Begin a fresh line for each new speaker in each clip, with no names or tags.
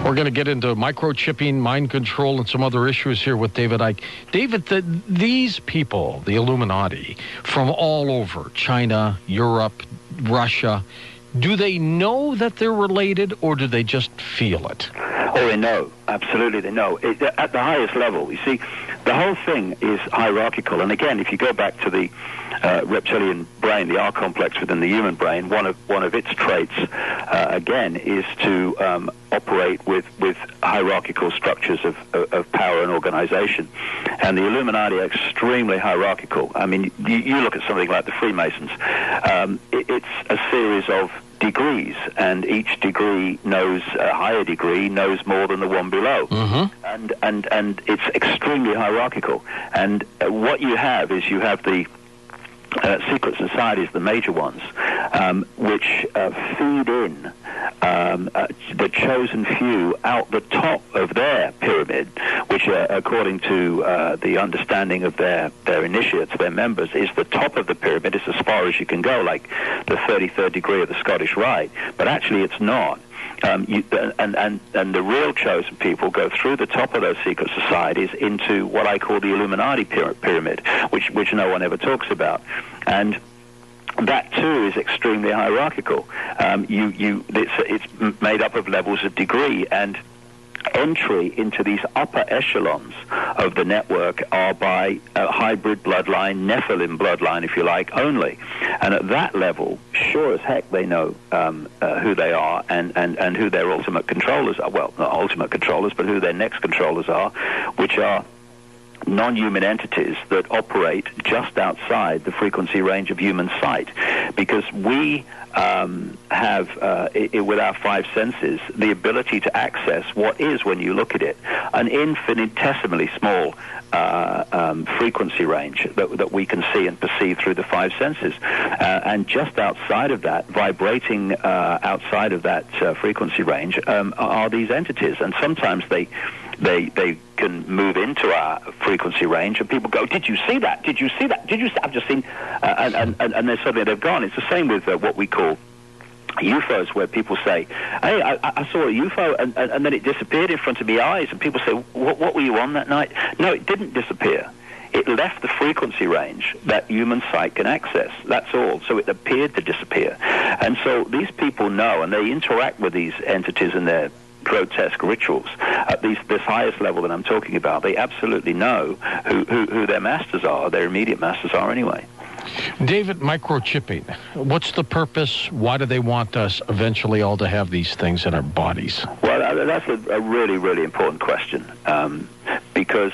We're going to get into microchipping, mind control, and some other issues here with David Icke. David, these people, the Illuminati, from all over, China, Europe, Russia, do they know that they're related, or do they just feel it?
Oh, they know. Absolutely, they know. At the highest level, you see, the whole thing is hierarchical. And again, if you go back to the reptilian brain, the R complex within the human brain, one of its traits, again, is to operate with hierarchical structures of power and organization. And the Illuminati are extremely hierarchical. I mean, you look at something like the Freemasons. It's a series of degrees, and each degree knows, a higher degree knows more than the one below. Mm-hmm. And it's extremely hierarchical. And what you have is you have the secret societies, the major ones, which feed in the chosen few out the top of their pyramid, which, according to the understanding of their initiates, their members, is the top of the pyramid. It's as far as you can go, like the 33rd degree of the Scottish Rite. But actually, it's not. And the real chosen people go through the top of those secret societies into what I call the Illuminati pyramid, which no one ever talks about. And that too is extremely hierarchical. It's made up of levels of degree, and entry into these upper echelons of the network are by a hybrid bloodline, Nephilim bloodline, if you like, only. And at that level, sure as heck, they know who they are and who their ultimate controllers are. Well, not ultimate controllers, but who their next controllers are, which are non-human entities that operate just outside the frequency range of human sight. Because we have, with our five senses, the ability to access what is, when you look at it, an infinitesimally small frequency range that we can see and perceive through the five senses. And just outside of that, vibrating outside of that frequency range, are these entities. And sometimes they can move into our frequency range, and people go, "Did you see that? Did you see that? Did you see?" I've just seen, and then suddenly they've gone. It's the same with what we call UFOs, where people say, "Hey, I saw a UFO, and then it disappeared in front of my eyes," and people say, "What were you on that night?" No, it didn't disappear. It left the frequency range that human sight can access. That's all. So it appeared to disappear. And so these people know, and they interact with these entities in their grotesque rituals at this highest level that I'm talking about. They absolutely know who their masters are, their immediate masters are anyway.
David, microchipping, what's the purpose? Why do they want us eventually all to have these things in our bodies?
Well, that's a really, really important question, because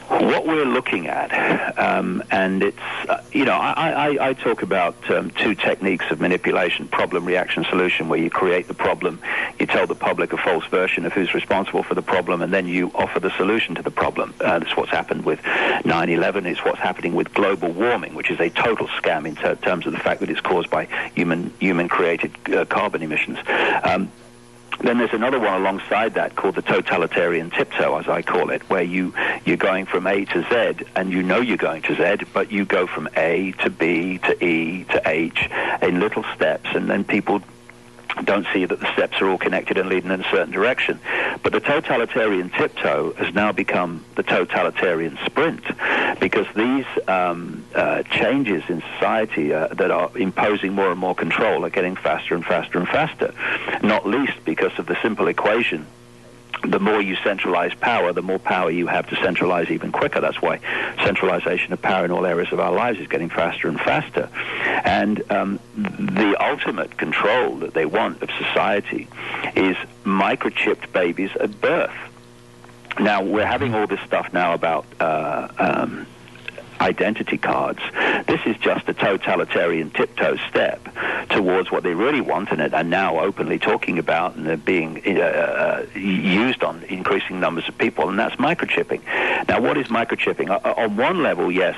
what we're looking at, and it's, I talk about two techniques of manipulation: problem, reaction, solution, where you create the problem, you tell the public a false version of who's responsible for the problem, and then you offer the solution to the problem. That's what's happened with 9/11. It's what's happening with global warming, which is a total scam in terms of the fact that it's caused by human-created carbon emissions. Then there's another one alongside that called the totalitarian tiptoe, as I call it, where you're going from A to Z, and you know you're going to Z, but you go from A to B to E to H in little steps, and then people don't see that the steps are all connected and leading in a certain direction. But the totalitarian tiptoe has now become the totalitarian sprint, because these changes in society that are imposing more and more control are getting faster and faster and faster, not least because of the simple equation: the more you centralize power, the more power you have to centralize even quicker. That's why centralization of power in all areas of our lives is getting faster and faster. And the ultimate control that they want of society is microchipped babies at birth. Now, we're having all this stuff now about identity cards. This is just a totalitarian tiptoe step towards what they really want, and are now openly talking about, and they're being used on increasing numbers of people, and that's microchipping. Now, what is microchipping? On one level, yes,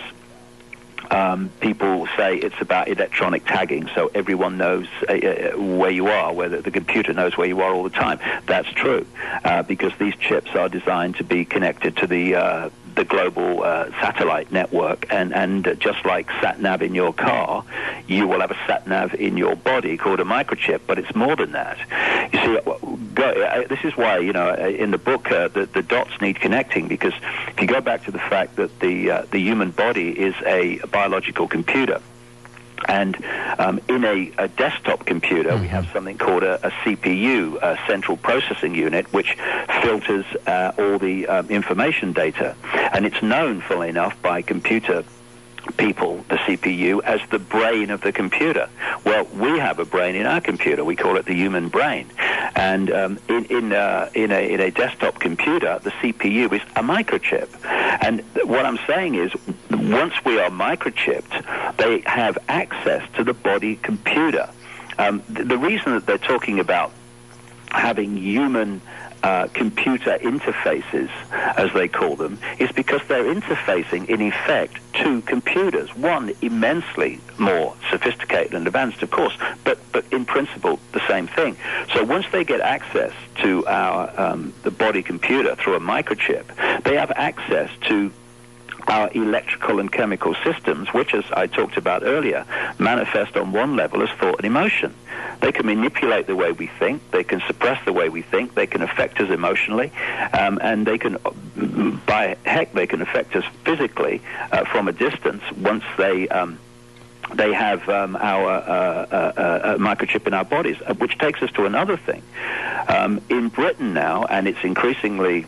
people say it's about electronic tagging, so everyone knows where you are, where the computer knows where you are all the time. That's true, because these chips are designed to be connected to the global satellite network, and just like sat-nav in your car, you will have a sat-nav in your body called a microchip, but it's more than that. You see, this is why, in the book, the dots need connecting, because if you go back to the fact that the human body is a biological computer, and in a desktop computer, we have something called a CPU, a central processing unit, which filters all the information data. And it's known, funnily enough, by computer people, the CPU, as the brain of the computer. Well, we have a brain in our computer. We call it the human brain. And in a desktop computer, the CPU is a microchip. And what I'm saying is, once we are microchipped, they have access to the body computer. The reason that they're talking about having human computer interfaces, as they call them, is because they're interfacing, in effect, two computers. One immensely more sophisticated and advanced, of course, but in principle the same thing. So once they get access to our the body computer through a microchip, they have access to our electrical and chemical systems, which, as I talked about earlier, manifest on one level as thought and emotion. They can manipulate the way we think, they can suppress the way we think, they can affect us emotionally, and they can, they can affect us physically from a distance once they have our microchip in our bodies, which takes us to another thing. In Britain now, and it's increasingly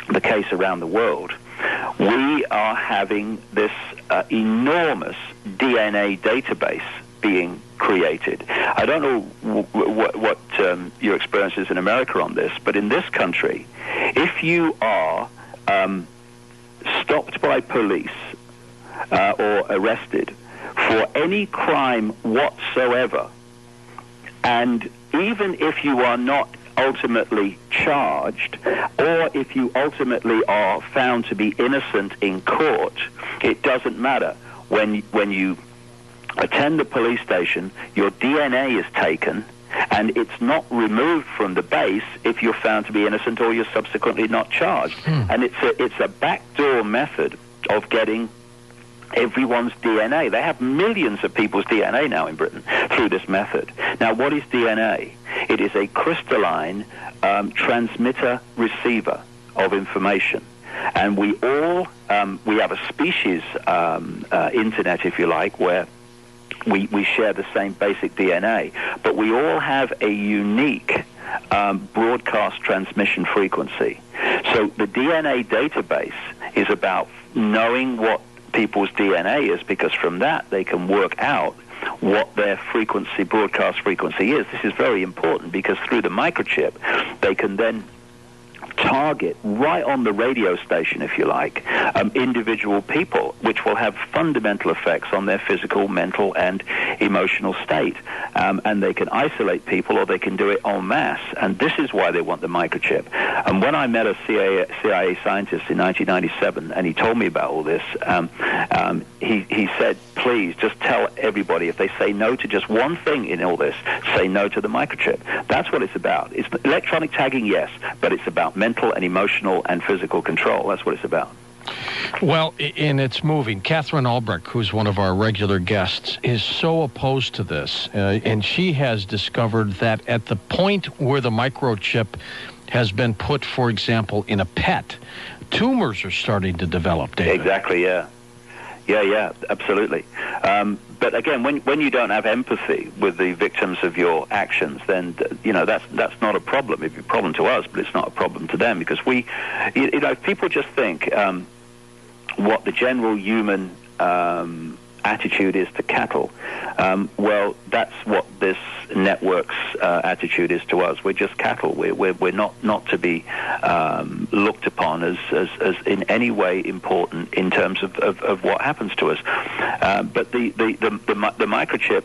the case around the world, we are having this enormous DNA database being created. I don't know what your experience is in America on this, but in this country, if you are stopped by police or arrested for any crime whatsoever, and even if you are not ultimately charged, or if you ultimately are found to be innocent in court, it doesn't matter. When you attend the police station, your DNA is taken, and it's not removed from the base if you're found to be innocent or you're subsequently not charged. And it's a backdoor method of getting everyone's DNA. They have millions of people's DNA now in Britain through this method. Now, what is DNA? It is a crystalline transmitter-receiver of information. And we all, we have a species internet, if you like, where we share the same basic DNA, but we all have a unique broadcast transmission frequency. So the DNA database is about knowing what people's DNA is, because from that they can work out what their frequency, broadcast frequency is. This is very important, because through the microchip they can then target right on the radio station, if you like, individual people, which will have fundamental effects on their physical, mental, and emotional state. And they can isolate people, or they can do it en masse. And this is why they want the microchip. And when I met a CIA scientist in 1997, and he told me about all this, he said, please, just tell everybody, if they say no to just one thing in all this, say no to the microchip. That's what it's about. It's electronic tagging, yes, but it's about mental and emotional and physical control. That's what it's about.
Well, and it's moving. Catherine Albrecht, who's one of our regular guests, is so opposed to this, and she has discovered that at the point where the microchip has been put, for example, in a pet, tumors are starting to develop, David.
Exactly, yeah. Yeah, absolutely. But again, when you don't have empathy with the victims of your actions, then that's not a problem. It's a problem to us, but it's not a problem to them, because people just think what the general human attitude is to cattle. Well, that's what this network's attitude is to us. We're just cattle. We're not to be looked upon as in any way important in terms of what happens to us. But the microchip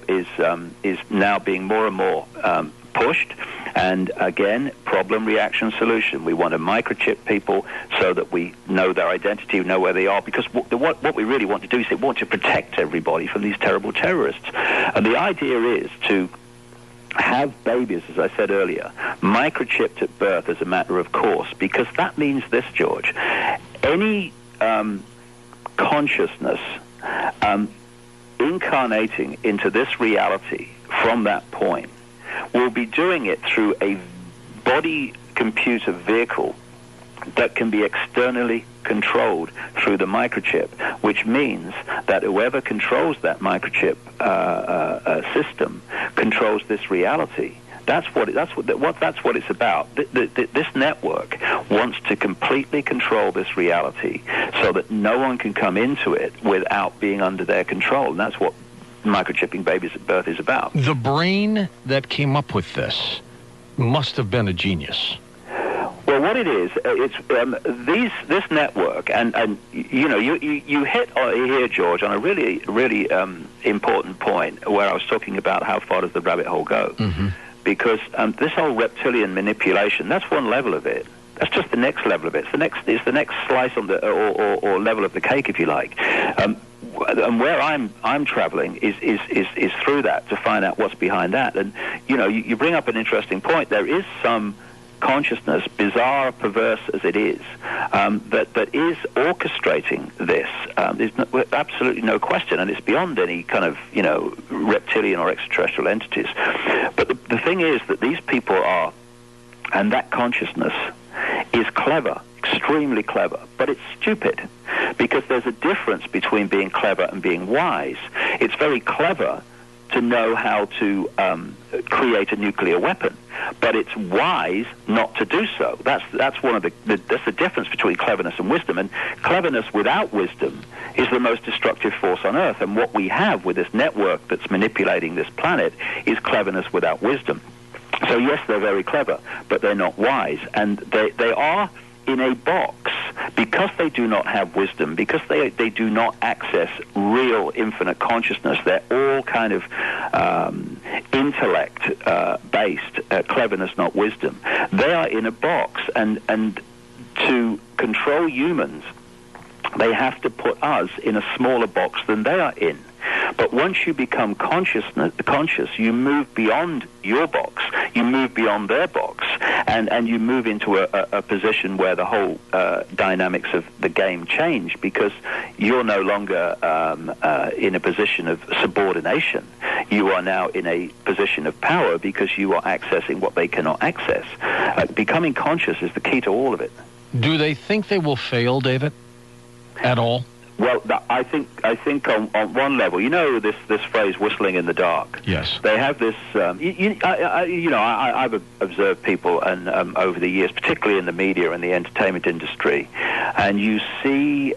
is now being more and more pushed. And again, problem, reaction, solution. We want to microchip people so that we know their identity, know where they are, because what we really want to do is we want to protect everybody from these terrible terrorists. And the idea is to have babies, as I said earlier, microchipped at birth as a matter of course, because that means this, George. Any consciousness incarnating into this reality from that point will be doing it through a body-computer vehicle that can be externally controlled through the microchip, which means that whoever controls that microchip system controls this reality. That's what it's about. This network wants to completely control this reality so that no one can come into it without being under their control. And that's what microchipping babies at birth is about.
The brain that came up with this must have been a genius.
Well, what it is, it's this network, and you know, you hit here, George, on a really important point where I was talking about how far does the rabbit hole go. Mm-hmm. Because this whole reptilian manipulation, that's one level of it. That's just the next level of it. It's the next slice on the or level of the cake, if you like. And where I'm traveling is through that to find out what's behind that. And you know, you bring up an interesting point. There is some consciousness, bizarre, perverse as it is, that is orchestrating this. There's absolutely no question, and it's beyond any kind of, you know, reptilian or extraterrestrial entities. But the thing is that these people are, and that consciousness is clever, extremely clever, but it's stupid, because there's a difference between being clever and being wise. It's very clever to know how to create a nuclear weapon, but it's wise not to do so. That's one of that's the difference between cleverness and wisdom. And cleverness without wisdom is the most destructive force on Earth. And what we have with this network that's manipulating this planet is cleverness without wisdom. So yes, they're very clever, but they're not wise, and they are in a box because they do not have wisdom, because they do not access real infinite consciousness. They're all kind of intellect-based, cleverness, not wisdom. They are in a box, and to control humans, they have to put us in a smaller box than they are in. But once you become conscious, you move beyond your box, you move beyond their box, and you move into a position where the whole dynamics of the game change, because you're no longer in a position of subordination. You are now in a position of power because you are accessing what they cannot access. Becoming conscious is the key to all of it.
Do they think they will fail, David, at all?
Well, I think on one level, you know, this phrase "whistling in the dark."
Yes.
They have this. I've observed people and over the years, particularly in the media and the entertainment industry, and you see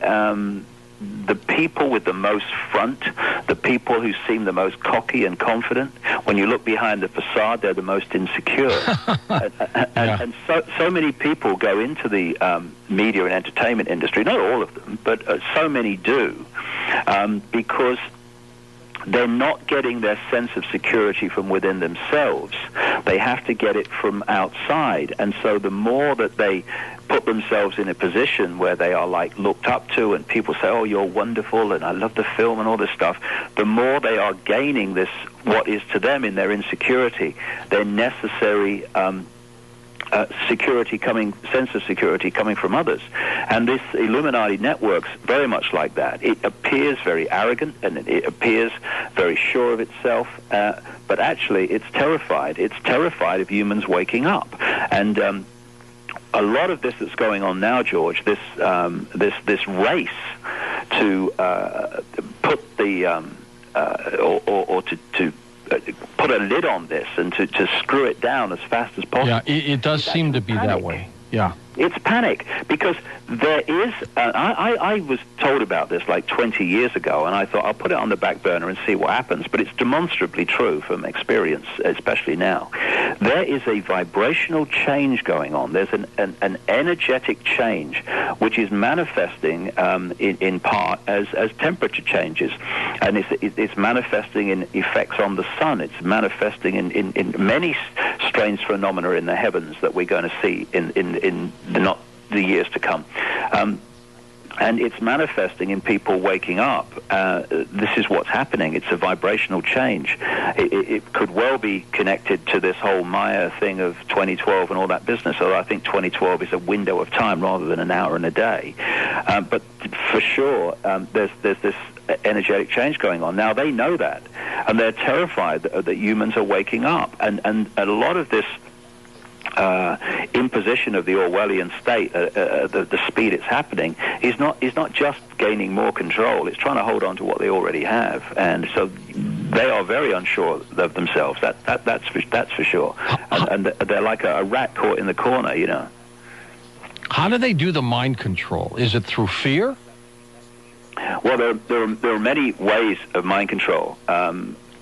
the people with the most front, the people who seem the most cocky and confident. When you look behind the facade, they're the most insecure. And so many people go into the media and entertainment industry, not all of them, but so many do, because they're not getting their sense of security from within themselves. They have to get it from outside. And so the more that they put themselves in a position where they are like looked up to, and people say, "Oh, you're wonderful," and "I love the film," and all this stuff, the more they are gaining this, what is to them in their insecurity, their necessary sense of security coming from others. And this Illuminati network's very much like that. It appears very arrogant, and it appears very sure of itself, but actually it's terrified. It's terrified of humans waking up. And a lot of this that's going on now, George, this race to put the to put a lid on this and to screw it down as fast as possible.
Yeah, it does seem to be that way. Yeah.
It's panic, because there is, I was told about this like 20 years ago, and I thought I'll put it on the back burner and see what happens, but it's demonstrably true from experience, especially now. There is a vibrational change going on. There's an energetic change which is manifesting in part as temperature changes, and it's manifesting in effects on the sun. It's manifesting in many strange phenomena in the heavens that we're going to see in the years to come. And it's manifesting in people waking up. This is what's happening. It's a vibrational change. It could well be connected to this whole Maya thing of 2012 and all that business, although I think 2012 is a window of time rather than an hour and a day. But for sure, there's this energetic change going on. Now, they know that, and they're terrified that humans are waking up. And a lot of this imposition of the Orwellian state, the speed it's happening, is not just gaining more control. It's trying to hold on to what they already have, and so they are very unsure of themselves. That's for sure. And they're like a rat caught in the corner, you know.
How do they do the mind control? Is it through fear?
Well, there are many ways of mind control.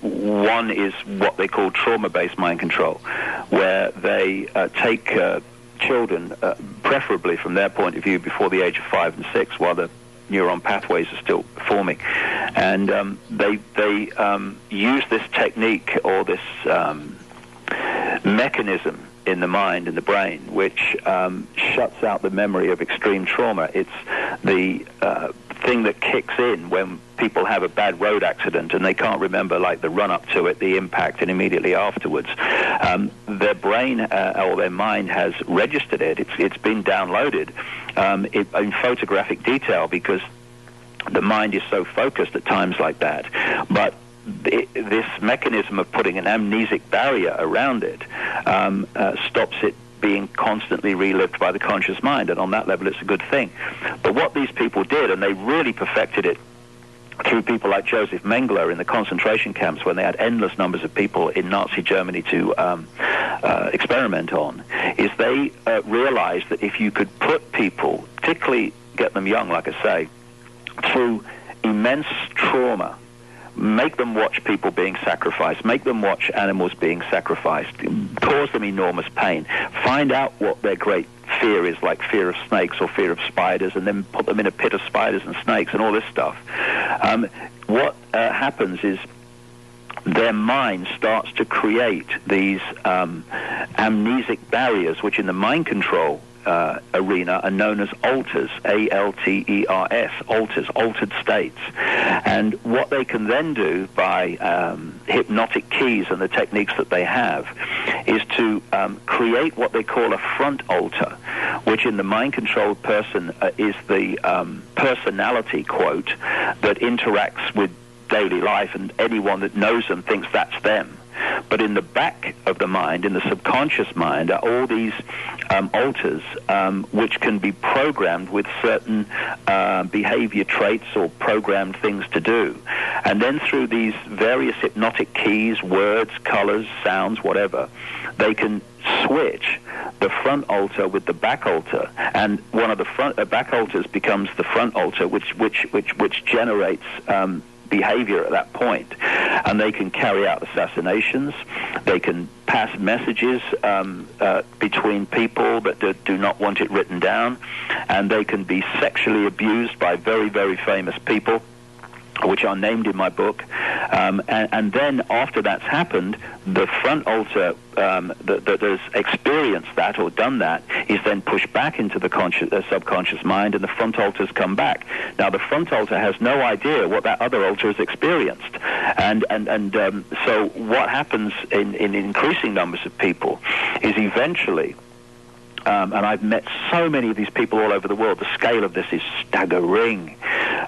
One is what they call trauma-based mind control, where they take children, preferably from their point of view, before the age of 5 and 6, while the neuron pathways are still forming, and they use this technique or this mechanism in the mind, in the brain, which shuts out the memory of extreme trauma. It's the thing that kicks in when people have a bad road accident and they can't remember, like, the run up to it, the impact, and immediately afterwards. Their brain or their mind has registered it. It's been downloaded in photographic detail, because the mind is so focused at times like that. But this mechanism of putting an amnesic barrier around it stops it being constantly relived by the conscious mind, and on that level it's a good thing. But what these people did, and they really perfected it through people like Joseph Mengele in the concentration camps, when they had endless numbers of people in Nazi Germany to experiment on, is they realized that if you could put people, particularly get them young, like I say, through immense trauma, make them watch people being sacrificed, make them watch animals being sacrificed, cause them enormous pain, find out what their great fear is, like fear of snakes or fear of spiders, and then put them in a pit of spiders and snakes and all this stuff. What happens is their mind starts to create these amnesic barriers, which in the mind control arena are known as alters, A-L-T-E-R-S, alters, altered states. And what they can then do by hypnotic keys and the techniques that they have is to create what they call a front alter, which in the mind-controlled person is the personality, quote, that interacts with daily life, and anyone that knows them thinks that's them. But in the back of the mind, in the subconscious mind, are all these alters which can be programmed with certain behavior traits or programmed things to do. And then through these various hypnotic keys, words, colors, sounds, whatever, they can switch the front alter with the back alter, and one of the back alters becomes the front alter, which generates behavior at that point. And they can carry out assassinations, they can pass messages between people that do not want it written down, and they can be sexually abused by very, very famous people, which are named in my book. And then after that's happened, the front alter that has experienced that or done that is then pushed back into the subconscious mind, and the front alters come back. Now, the front alter has no idea what that other alter has experienced. And so what happens in increasing numbers of people is eventually, and I've met so many of these people all over the world, the scale of this is staggering.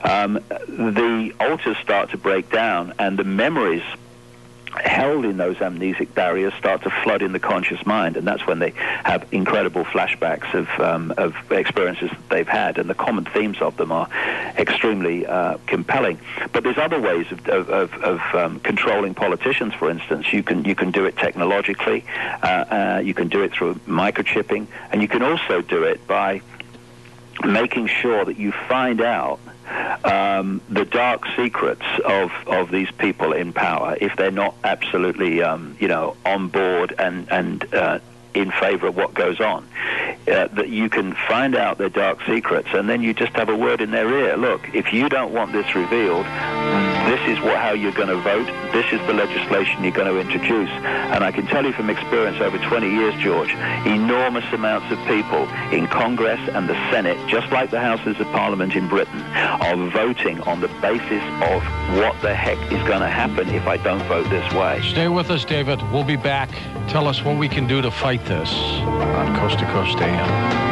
The alters start to break down, and the memories held in those amnesic barriers start to flood in the conscious mind, and that's when they have incredible flashbacks of experiences that they've had, and the common themes of them are extremely compelling. But there's other ways of controlling politicians. For instance, you can do it technologically, you can do it through microchipping, and you can also do it by making sure that you find out the dark secrets of these people in power, if they're not absolutely on board and in favor of what goes on. That you can find out their dark secrets, and then you just have a word in their ear. Look, if you don't want this revealed, this is how you're going to vote. This is the legislation you're going to introduce. And I can tell you from experience over 20 years, George, enormous amounts of people in Congress and the Senate, just like the Houses of Parliament in Britain, are voting on the basis of what the heck is going to happen if I don't vote this way.
Stay with us, David. We'll be back. Tell us what we can do to fight this on Coast to Coast AM.